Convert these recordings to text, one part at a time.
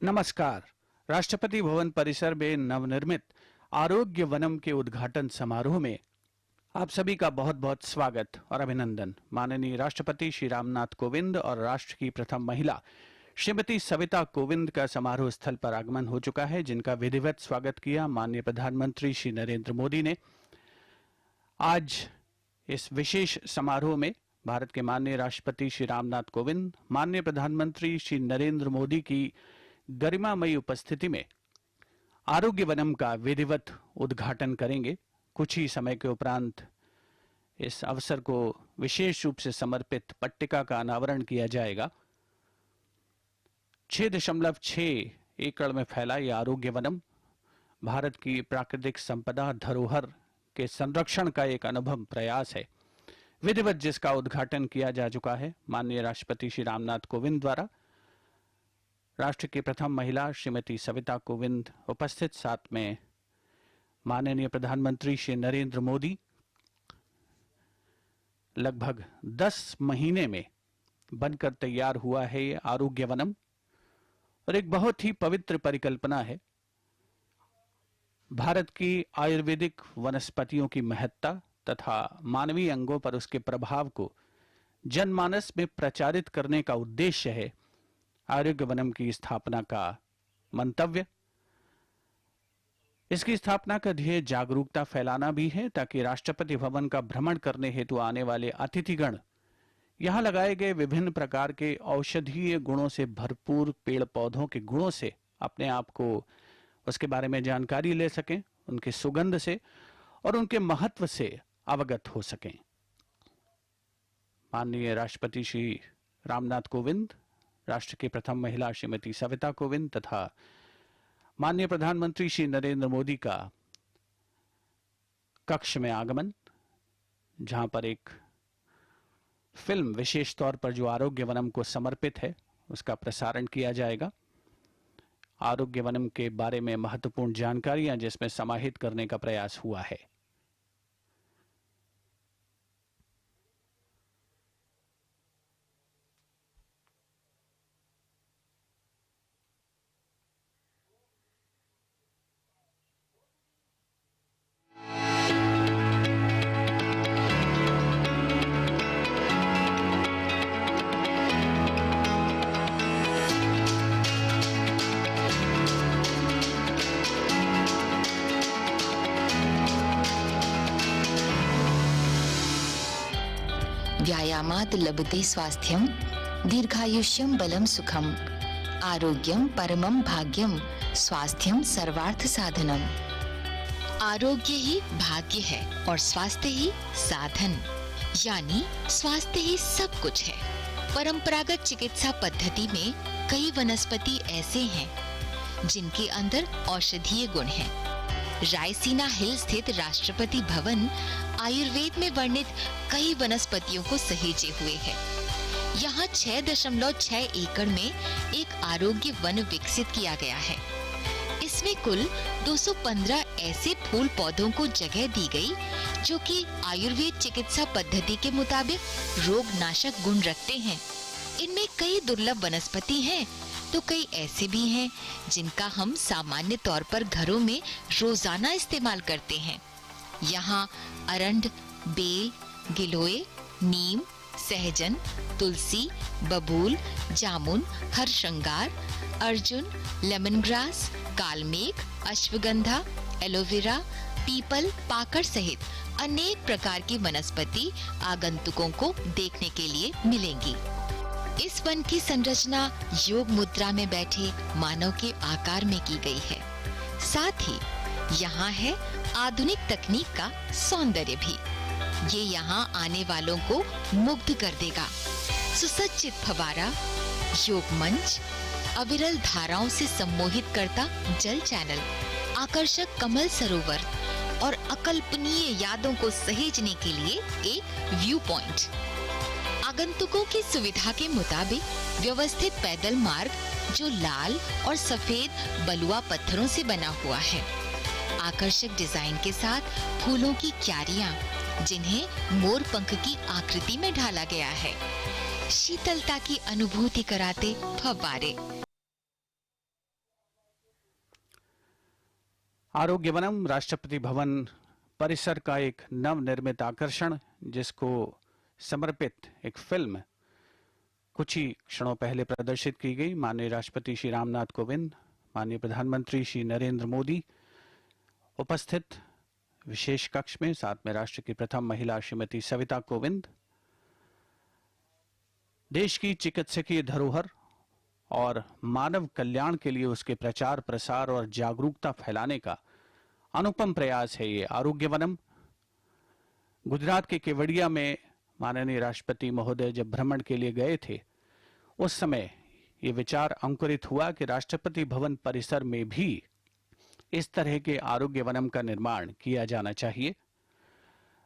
नमस्कार। राष्ट्रपति भवन परिसर में नवनिर्मित आरोग्य वनम के उद्घाटन समारोह में आप सभी का बहुत बहुत स्वागत और अभिनंदन। माननीय राष्ट्रपति श्री रामनाथ कोविंद और राष्ट्र की प्रथम महिला श्रीमती सविता कोविंद का समारोह स्थल पर आगमन हो चुका है, जिनका विधिवत स्वागत किया माननीय प्रधानमंत्री श्री नरेंद्र मोदी ने। आज इस विशेष समारोह में भारत के माननीय राष्ट्रपति श्री रामनाथ कोविंद, माननीय प्रधानमंत्री श्री नरेंद्र मोदी की गरिमामयी उपस्थिति में आरोग्य वनम का विधिवत उद्घाटन करेंगे। कुछ ही समय के उपरांत इस अवसर को विशेष रूप से समर्पित पट्टिका का अनावरण किया जाएगा। 6.6 एकड़ में फैला यह आरोग्य वनम भारत की प्राकृतिक संपदा धरोहर के संरक्षण का एक अनुभव प्रयास है, विधिवत जिसका उद्घाटन किया जा चुका है माननीय राष्ट्रपति श्री रामनाथ कोविंद द्वारा। राष्ट्र की प्रथम महिला श्रीमती सविता कोविंद उपस्थित, साथ में माननीय प्रधानमंत्री श्री नरेंद्र मोदी। लगभग 10 महीने में बनकर तैयार हुआ है ये आरोग्य वनम और एक बहुत ही पवित्र परिकल्पना है। भारत की आयुर्वेदिक वनस्पतियों की महत्ता तथा मानवीय अंगों पर उसके प्रभाव को जनमानस में प्रचारित करने का उद्देश्य है आरोग्य वनम की स्थापना का मंतव्य। इसकी स्थापना का ध्येय जागरूकता फैलाना भी है, ताकि राष्ट्रपति भवन का भ्रमण करने हेतु आने वाले अतिथिगण यहां लगाए गए विभिन्न प्रकार के औषधीय गुणों से भरपूर पेड़ पौधों के गुणों से अपने आप को उसके बारे में जानकारी ले सकें, उनके सुगंध से और उनके महत्व से अवगत हो सकें। माननीय राष्ट्रपति श्री रामनाथ कोविंद, राष्ट्र की प्रथम महिला श्रीमती सविता कोविंद तथा माननीय प्रधानमंत्री श्री नरेंद्र मोदी का कक्ष में आगमन, जहां पर एक फिल्म विशेष तौर पर जो आरोग्य वनम को समर्पित है उसका प्रसारण किया जाएगा। आरोग्य वनम के बारे में महत्वपूर्ण जानकारियां जिसमें समाहित करने का प्रयास हुआ है। व्यायामात् लभते स्वास्थ्यं दीर्घायुष्यं बलं सुखम, आरोग्यम परमं भाग्यम, स्वास्थ्यम सर्वार्थ साधनम। आरोग्य ही भाग्य है और स्वास्थ्य ही साधन, यानी स्वास्थ्य ही सब कुछ है। परंपरागत चिकित्सा पद्धति में कई वनस्पति ऐसे हैं जिनके अंदर औषधीय गुण हैं। रायसीना हिल स्थित राष्ट्रपति भवन आयुर्वेद में वर्णित कई वनस्पतियों को सहेजे हुए है। यहाँ 6.6 एकड़ में एक आरोग्य वन विकसित किया गया है। इसमें कुल 215 ऐसे फूल पौधों को जगह दी गई जो कि आयुर्वेद चिकित्सा पद्धति के मुताबिक रोग नाशक गुण रखते हैं। इनमें कई दुर्लभ वनस्पति हैं, तो कई ऐसे भी हैं जिनका हम सामान्य तौर पर घरों में रोजाना इस्तेमाल करते हैं। यहाँ अरंड, बेल, गिलोय, नीम, सहजन, तुलसी, बबूल, जामुन, हरशंगार, अर्जुन, लेमन ग्रास, कालमेघ, अश्वगंधा, एलोवेरा, पीपल, पाकड़ सहित अनेक प्रकार की वनस्पति आगंतुकों को देखने के लिए मिलेंगी। इस वन की संरचना योग मुद्रा में बैठे मानव के आकार में की गई है। साथ ही यहाँ है आधुनिक तकनीक का सौंदर्य भी। ये यहाँ आने वालों को मुग्ध कर देगा। सुसज्जित फवारा, योग मंच, अविरल धाराओं से सम्मोहित करता जल चैनल, आकर्षक कमल सरोवर और अकल्पनीय यादों को सहेजने के लिए एक व्यू पॉइंट। आगंतुकों की सुविधा के मुताबिक व्यवस्थित पैदल मार्ग जो लाल और सफेद बलुआ पत्थरों से बना हुआ है। आकर्षक डिजाइन के साथ फूलों की क्यारियां जिन्हें मोर पंख की आकृति में ढाला गया है। शीतलता की अनुभूति कराते फव्वारे। आरोग्य वनम राष्ट्रपति भवन परिसर का एक नवनिर्मित आकर्षण, जिसको समर्पित एक फिल्म कुछ ही क्षणों पहले प्रदर्शित की गई। माननीय राष्ट्रपति श्री रामनाथ कोविंद, माननीय प्रधानमंत्री श्री नरेंद्र मोदी उपस्थित विशेष कक्ष में, साथ में राष्ट्र की प्रथम महिला श्रीमती सविता कोविंद। देश की चिकित्सकीय धरोहर और मानव कल्याण के लिए उसके प्रचार प्रसार और जागरूकता फैलाने का अनुपम प्रयास है ये आरोग्य वनम। गुजरात के केवड़िया में माननीय राष्ट्रपति महोदय जब भ्रमण के लिए गए थे, उस समय ये विचार अंकुरित हुआ कि राष्ट्रपति भवन परिसर में भी इस तरह के आरोग्य वनम का निर्माण किया जाना चाहिए।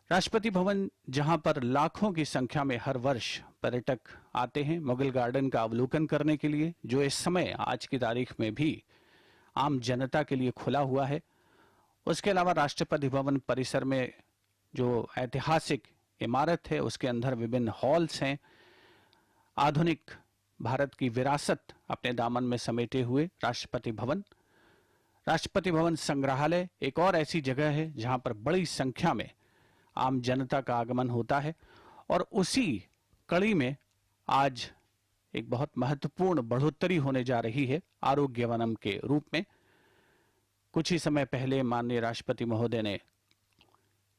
राष्ट्रपति भवन, जहां पर लाखों की संख्या में हर वर्ष पर्यटक आते हैं मुगल गार्डन का अवलोकन करने के लिए, जो इस समय आज की तारीख में भी आम जनता के लिए खुला हुआ है। उसके अलावा राष्ट्रपति भवन परिसर में जो ऐतिहासिक इमारत है, उसके अंदर विभिन्न हॉल्स हैं। आधुनिक भारत की विरासत अपने दामन में समेटे हुए राष्ट्रपति भवन संग्रहालय एक और ऐसी जगह है जहां पर बड़ी संख्या में आम जनता का आगमन होता है। और उसी कड़ी में आज एक बहुत महत्वपूर्ण बढ़ोतरी होने जा रही है आरोग्य वनम के रूप में। कुछ ही समय पहले माननीय राष्ट्रपति महोदय ने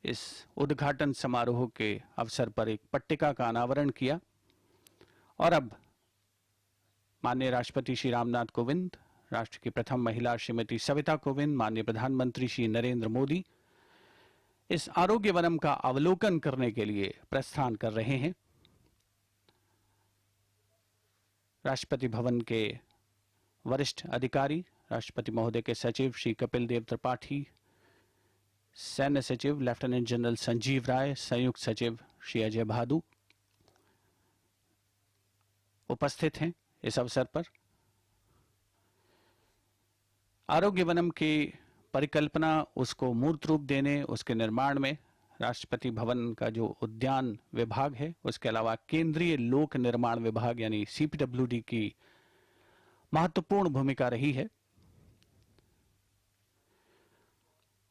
इस उद्घाटन समारोह के अवसर पर एक पट्टिका का अनावरण किया और अब माननीय राष्ट्रपति श्री रामनाथ कोविंद, राष्ट्र की प्रथम महिला श्रीमती सविता कोविंद, माननीय प्रधानमंत्री श्री नरेंद्र मोदी इस आरोग्य वनम का अवलोकन करने के लिए प्रस्थान कर रहे हैं। राष्ट्रपति भवन के वरिष्ठ अधिकारी, राष्ट्रपति महोदय के सचिव श्री कपिल देव त्रिपाठी, सैन्य सचिव लेफ्टिनेंट जनरल संजीव राय, संयुक्त सचिव श्री अजय भादु उपस्थित हैं इस अवसर पर। आरोग्य वनम की परिकल्पना, उसको मूर्त रूप देने, उसके निर्माण में राष्ट्रपति भवन का जो उद्यान विभाग है, उसके अलावा केंद्रीय लोक निर्माण विभाग यानी सीपीडब्ल्यूडी की महत्वपूर्ण भूमिका रही है।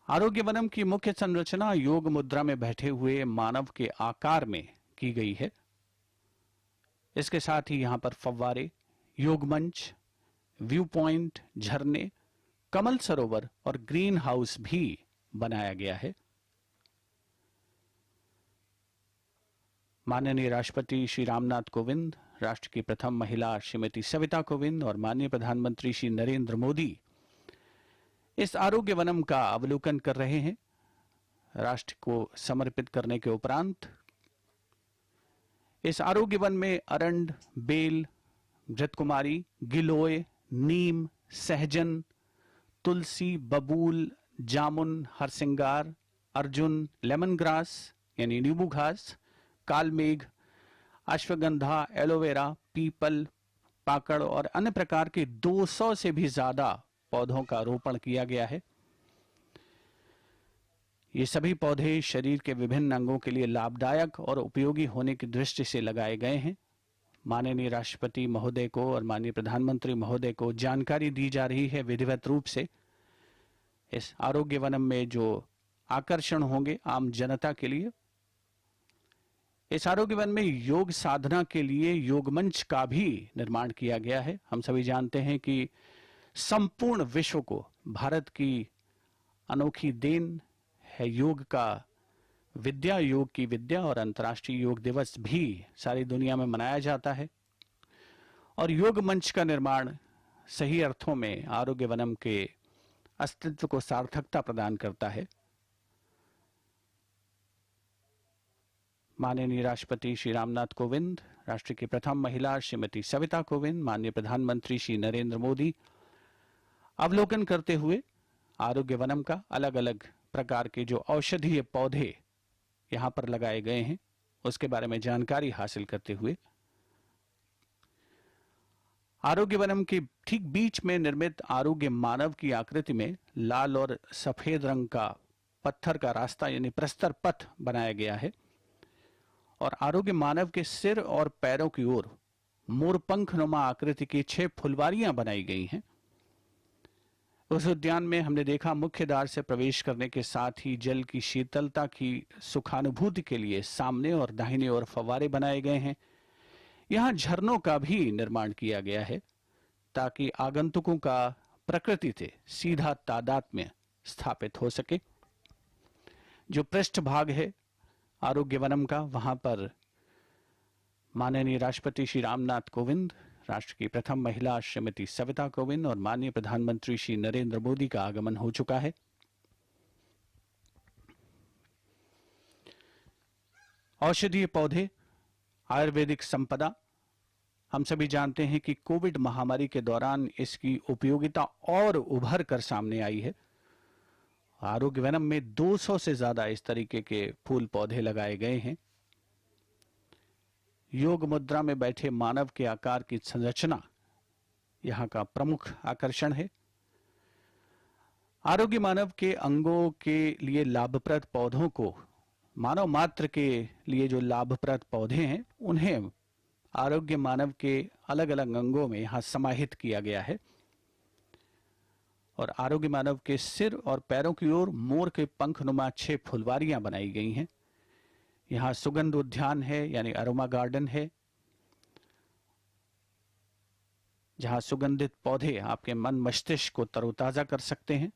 आरोग्य वनम की मुख्य संरचना योग मुद्रा में बैठे हुए मानव के आकार में की गई है। इसके साथ ही यहां पर फव्वारे, योग मंच, व्यू पॉइंट, झरने, कमल सरोवर और ग्रीन हाउस भी बनाया गया है। माननीय राष्ट्रपति श्री रामनाथ कोविंद, राष्ट्र की प्रथम महिला श्रीमती सविता कोविंद और माननीय प्रधानमंत्री श्री नरेंद्र मोदी इस आरोग्य वनम का अवलोकन कर रहे हैं। राष्ट्र को समर्पित करने के उपरांत इस आरोग्य वन में अरंड, बेल, घृतकुमारी, गिलोय, नीम, सहजन, तुलसी, बबूल, जामुन, हरसिंगार, अर्जुन, लेमन ग्रास यानी नींबू घास, कालमेघ, अश्वगंधा, एलोवेरा, पीपल, पाकड़ और अन्य प्रकार के 200 से भी ज्यादा पौधों का रोपण किया गया है। ये सभी पौधे शरीर के विभिन्न अंगों के लिए लाभदायक और उपयोगी होने की दृष्टि से लगाए गए हैं। माननीय राष्ट्रपति महोदय को और माननीय प्रधानमंत्री महोदय को जानकारी दी जा रही है विधिवत रूप से। इस आरोग्य वनम में जो आकर्षण होंगे आम जनता के लिए, इस आरोग्य वन में योग साधना के लिए योग मंच का भी निर्माण किया गया है। हम सभी जानते हैं कि संपूर्ण विश्व को भारत की अनोखी देन है योग का विद्या, योग की विद्या, और अंतर्राष्ट्रीय योग दिवस भी सारी दुनिया में मनाया जाता है। और योग मंच का निर्माण सही अर्थों में आरोग्य वनम के अस्तित्व को सार्थकता प्रदान करता है। माननीय राष्ट्रपति श्री रामनाथ कोविंद, राष्ट्र की प्रथम महिला श्रीमती सविता कोविंद, माननीय प्रधानमंत्री श्री नरेंद्र मोदी अवलोकन करते हुए आरोग्य वनम का अलग अलग प्रकार के जो औषधीय पौधे यहां पर लगाए गए हैं उसके बारे में जानकारी हासिल करते हुए आरोग्य वनम के ठीक बीच में निर्मित आरोग्य मानव की आकृति में लाल और सफेद रंग का पत्थर का रास्ता यानी प्रस्तर पथ बनाया गया है और आरोग्य मानव के सिर और पैरों की ओर मोरपंख नुमा आकृति की 6 फुलवारियां बनाई गई हैं। उस उद्यान में हमने देखा मुख्य द्वार से प्रवेश करने के साथ ही जल की शीतलता की सुखानुभूति के लिए सामने और दाहिने ओर फव्वारे बनाए गए हैं। यहाँ झरनों का भी निर्माण किया गया है ताकि आगंतुकों का प्रकृति से सीधा तादात्म्य स्थापित हो सके। जो पृष्ठभाग है आरोग्य वनम का, वहां पर माननीय राष्ट्रपति श्री रामनाथ कोविंद, राष्ट्र की प्रथम महिला श्रीमती सविता कोविंद और माननीय प्रधानमंत्री श्री नरेंद्र मोदी का आगमन हो चुका है। औषधीय पौधे, आयुर्वेदिक संपदा, हम सभी जानते हैं कि कोविड महामारी के दौरान इसकी उपयोगिता और उभर कर सामने आई है। आरोग्य वनम में 200 से ज्यादा इस तरीके के फूल पौधे लगाए गए हैं। योग मुद्रा में बैठे मानव के आकार की संरचना यहाँ का प्रमुख आकर्षण है। आरोग्य मानव के अंगों के लिए लाभप्रद पौधों को, मानव मात्र के लिए जो लाभप्रद पौधे हैं उन्हें आरोग्य मानव के अलग अलग अंगों में यहाँ समाहित किया गया है। और आरोग्य मानव के सिर और पैरों की ओर मोर के पंखनुमा 6 फुलवारियां बनाई गई हैं। यहाँ सुगंध उद्यान है, यानी अरोमा गार्डन है, जहां सुगंधित पौधे आपके मन मस्तिष्क को तरोताजा कर सकते हैं।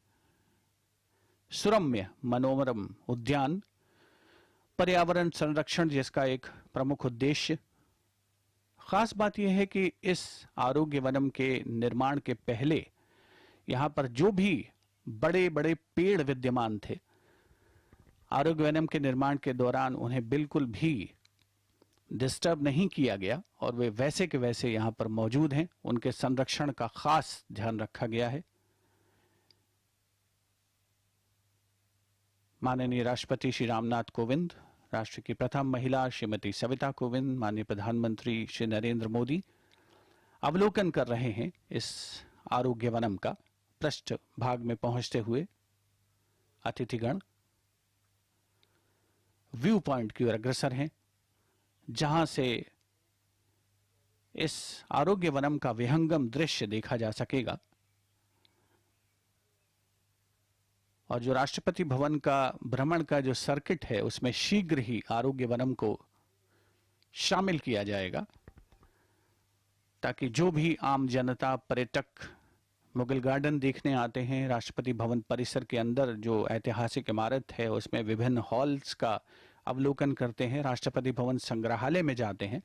सुरम्य मनोरम उद्यान, पर्यावरण संरक्षण जिसका एक प्रमुख उद्देश्य। खास बात यह है कि इस आरोग्य वनम के निर्माण के पहले यहाँ पर जो भी बड़े बड़े पेड़ विद्यमान थे, आरोग्य वनम के निर्माण के दौरान उन्हें बिल्कुल भी डिस्टर्ब नहीं किया गया और वे वैसे के वैसे यहाँ पर मौजूद हैं। उनके संरक्षण का खास ध्यान रखा गया है। माननीय राष्ट्रपति श्री रामनाथ कोविंद, राष्ट्र की प्रथम महिला श्रीमती सविता कोविंद, माननीय प्रधानमंत्री श्री नरेंद्र मोदी अवलोकन कर रहे हैं इस आरोग्य वनम का। पृष्ठ भाग में पहुंचते हुए अतिथिगण व्यू पॉइंट की ओर अग्रसर हैं, जहां से इस आरोग्य वनम का विहंगम दृश्य देखा जा सकेगा। और जो राष्ट्रपति भवन का भ्रमण का जो सर्किट है, उसमें शीघ्र ही आरोग्य वनम को शामिल किया जाएगा, ताकि जो भी आम जनता, पर्यटक मुगल गार्डन देखने आते हैं, राष्ट्रपति भवन परिसर के अंदर जो ऐतिहासिक इमारत है उसमें विभिन्न हॉल्स का अवलोकन करते हैं, राष्ट्रपति भवन संग्रहालय में जाते हैं,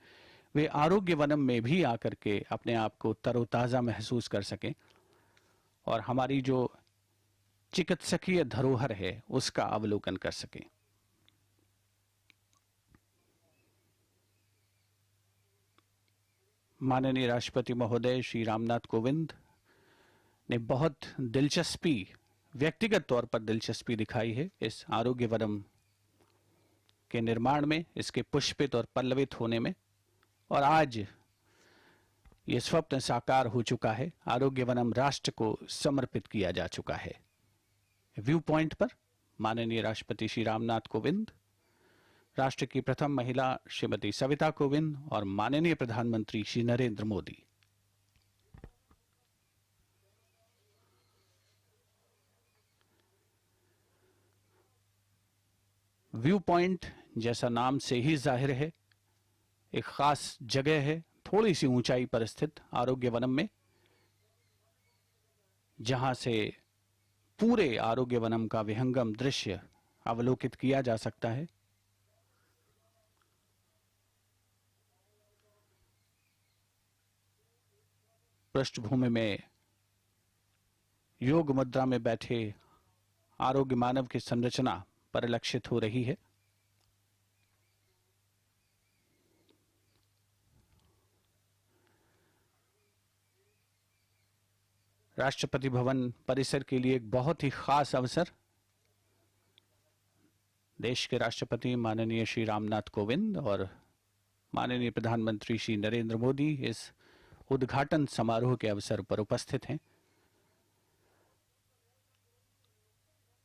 वे आरोग्य वनम में भी आकर के अपने आप को तरोताजा महसूस कर सकें और हमारी जो चिकित्सकीय धरोहर है उसका अवलोकन कर सकें। माननीय राष्ट्रपति महोदय श्री रामनाथ कोविंद ने बहुत दिलचस्पी, व्यक्तिगत तौर पर दिलचस्पी दिखाई है इस आरोग्य वनम के निर्माण में, इसके पुष्पित और पल्लवित होने में। और आज ये स्वप्न साकार हो चुका है, आरोग्य वनम राष्ट्र को समर्पित किया जा चुका है। व्यू पॉइंट पर माननीय राष्ट्रपति श्री रामनाथ कोविंद, राष्ट्र की प्रथम महिला श्रीमती सविता कोविंद और माननीय प्रधानमंत्री श्री नरेंद्र मोदी। व्यू पॉइंट जैसा नाम से ही जाहिर है, एक खास जगह है, थोड़ी सी ऊंचाई पर स्थित आरोग्य वनम में, जहां से पूरे आरोग्य वनम का विहंगम दृश्य अवलोकित किया जा सकता है। पृष्ठभूमि में योग मुद्रा में बैठे आरोग्य मानव की संरचना परिलक्षित हो रही है। राष्ट्रपति भवन परिसर के लिए एक बहुत ही खास अवसर। देश के राष्ट्रपति माननीय श्री रामनाथ कोविंद और माननीय प्रधानमंत्री श्री नरेंद्र मोदी इस उद्घाटन समारोह के अवसर पर उपस्थित हैं।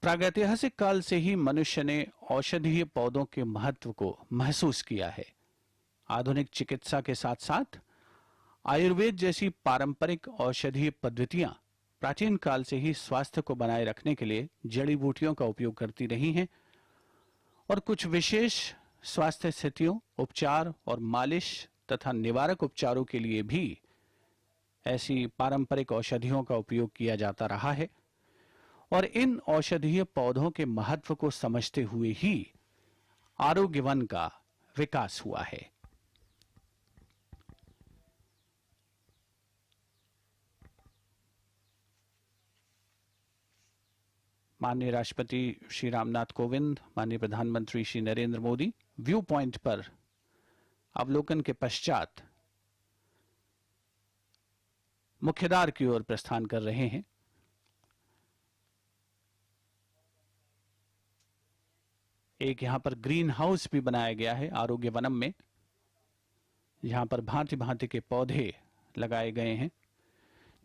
प्रागैतिहासिक काल से ही मनुष्य ने औषधीय पौधों के महत्व को महसूस किया है। आधुनिक चिकित्सा के साथ साथ आयुर्वेद जैसी पारंपरिक औषधीय पद्धतियां प्राचीन काल से ही स्वास्थ्य को बनाए रखने के लिए जड़ी बूटियों का उपयोग करती रही हैं और कुछ विशेष स्वास्थ्य स्थितियों, उपचार और मालिश तथा निवारक उपचारों के लिए भी ऐसी पारंपरिक औषधियों का उपयोग किया जाता रहा है। और इन औषधीय पौधों के महत्व को समझते हुए ही आरोग्य वन का विकास हुआ है। माननीय राष्ट्रपति श्री रामनाथ कोविंद, माननीय प्रधानमंत्री श्री नरेंद्र मोदी व्यू पॉइंट पर अवलोकन के पश्चात मुख्यद्वार की ओर प्रस्थान कर रहे हैं। एक यहां पर ग्रीन हाउस भी बनाया गया है आरोग्य वनम में, जहां पर भांति भांति के पौधे लगाए गए हैं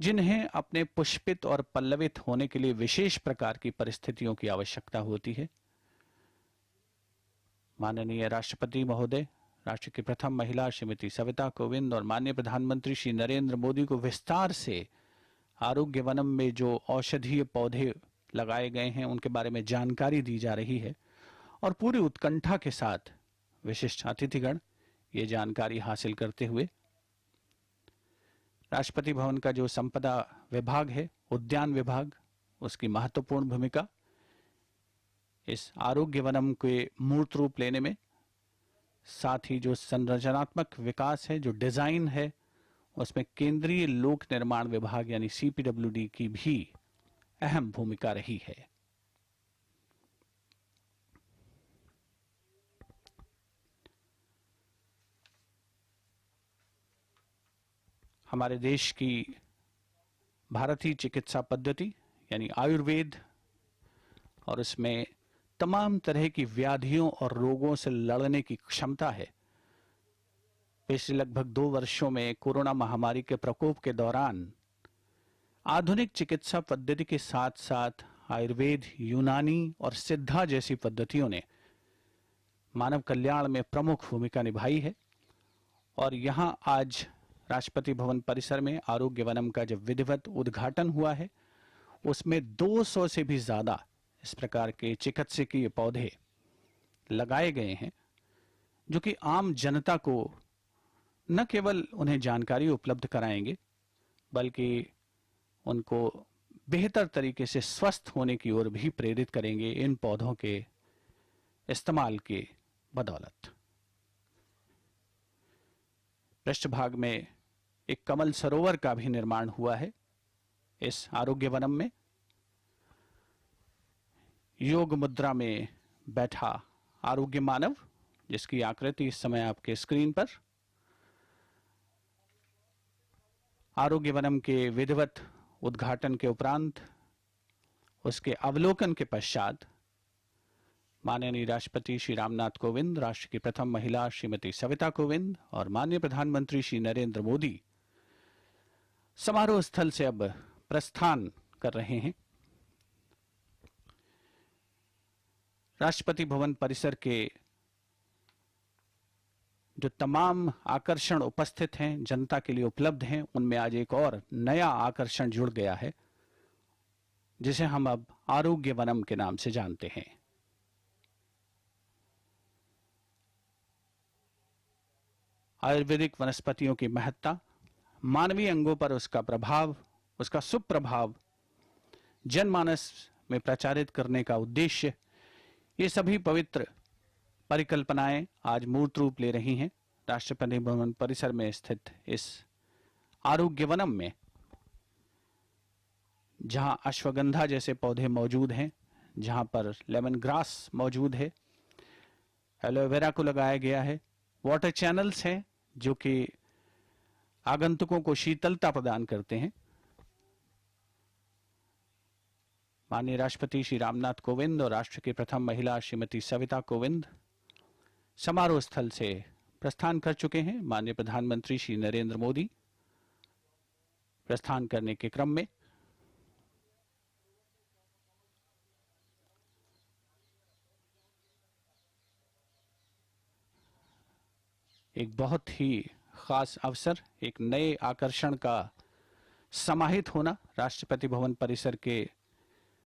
जिन्हें अपने पुष्पित और पल्लवित होने के लिए विशेष प्रकार की परिस्थितियों की आवश्यकता होती है। माननीय राष्ट्रपति महोदय, राष्ट्र की प्रथम महिला श्रीमती सविता कोविंद और माननीय प्रधानमंत्री श्री नरेंद्र मोदी को विस्तार से आरोग्य वनम में जो औषधीय पौधे लगाए गए हैं उनके बारे में जानकारी दी जा रही है और पूरी उत्कंठा के साथ विशिष्ट अतिथिगण ये जानकारी हासिल करते हुए राष्ट्रपति भवन का जो संपदा विभाग है, उद्यान विभाग, उसकी महत्वपूर्ण भूमिका इस आरोग्य वनम के मूर्त रूप लेने में, साथ ही जो संरचनात्मक विकास है, जो डिजाइन है, उसमें केंद्रीय लोक निर्माण विभाग यानी सीपीडब्ल्यूडी की भी अहम भूमिका रही है। हमारे देश की भारतीय चिकित्सा पद्धति यानी आयुर्वेद और इसमें तमाम तरह की व्याधियों और रोगों से लड़ने की क्षमता है। पिछले लगभग 2 वर्षों में कोरोना महामारी के प्रकोप के दौरान आधुनिक चिकित्सा पद्धति के साथ साथ आयुर्वेद, यूनानी और सिद्धा जैसी पद्धतियों ने मानव कल्याण में प्रमुख भूमिका निभाई है। और यहां आज राष्ट्रपति भवन परिसर में आरोग्य वनम का जब विधिवत उद्घाटन हुआ है, उसमें 200 से भी ज्यादा इस प्रकार के चिकित्सकीय पौधे लगाए गए हैं जो कि आम जनता को न केवल उन्हें जानकारी उपलब्ध कराएंगे बल्कि उनको बेहतर तरीके से स्वस्थ होने की ओर भी प्रेरित करेंगे इन पौधों के इस्तेमाल के बदौलत। पृष्ठभाग में एक कमल सरोवर का भी निर्माण हुआ है इस आरोग्य वनम में। योग मुद्रा में बैठा आरोग्य मानव, जिसकी आकृति इस समय आपके स्क्रीन पर। आरोग्य वनम के विधिवत उद्घाटन के उपरांत उसके अवलोकन के पश्चात माननीय राष्ट्रपति श्री रामनाथ कोविंद, राष्ट्र की प्रथम महिला श्रीमती सविता कोविंद और माननीय प्रधानमंत्री श्री नरेंद्र मोदी समारोह स्थल से अब प्रस्थान कर रहे हैं। राष्ट्रपति भवन परिसर के जो तमाम आकर्षण उपस्थित हैं, जनता के लिए उपलब्ध हैं, उनमें आज एक और नया आकर्षण जुड़ गया है जिसे हम अब आरोग्य वनम के नाम से जानते हैं। आयुर्वेदिक वनस्पतियों की महत्ता, मानवीय अंगों पर उसका प्रभाव, उसका सुप्रभाव जनमानस में प्रचारित करने का उद्देश्य, ये सभी पवित्र परिकल्पनाएं आज मूर्त रूप ले रही हैं राष्ट्रपति भवन परिसर में स्थित इस आरोग्य वनम में, जहां अश्वगंधा जैसे पौधे मौजूद हैं, जहां पर लेमन ग्रास मौजूद है, एलोवेरा को लगाया गया है, वाटर चैनल्स हैं जो कि आगंतुकों को शीतलता प्रदान करते हैं। माननीय राष्ट्रपति श्री रामनाथ कोविंद और राष्ट्र की प्रथम महिला श्रीमती सविता कोविंद समारोह स्थल से प्रस्थान कर चुके हैं। माननीय प्रधानमंत्री श्री नरेंद्र मोदी प्रस्थान करने के क्रम में एक बहुत ही खास अवसर, एक नए आकर्षण का समाहित होना राष्ट्रपति भवन परिसर के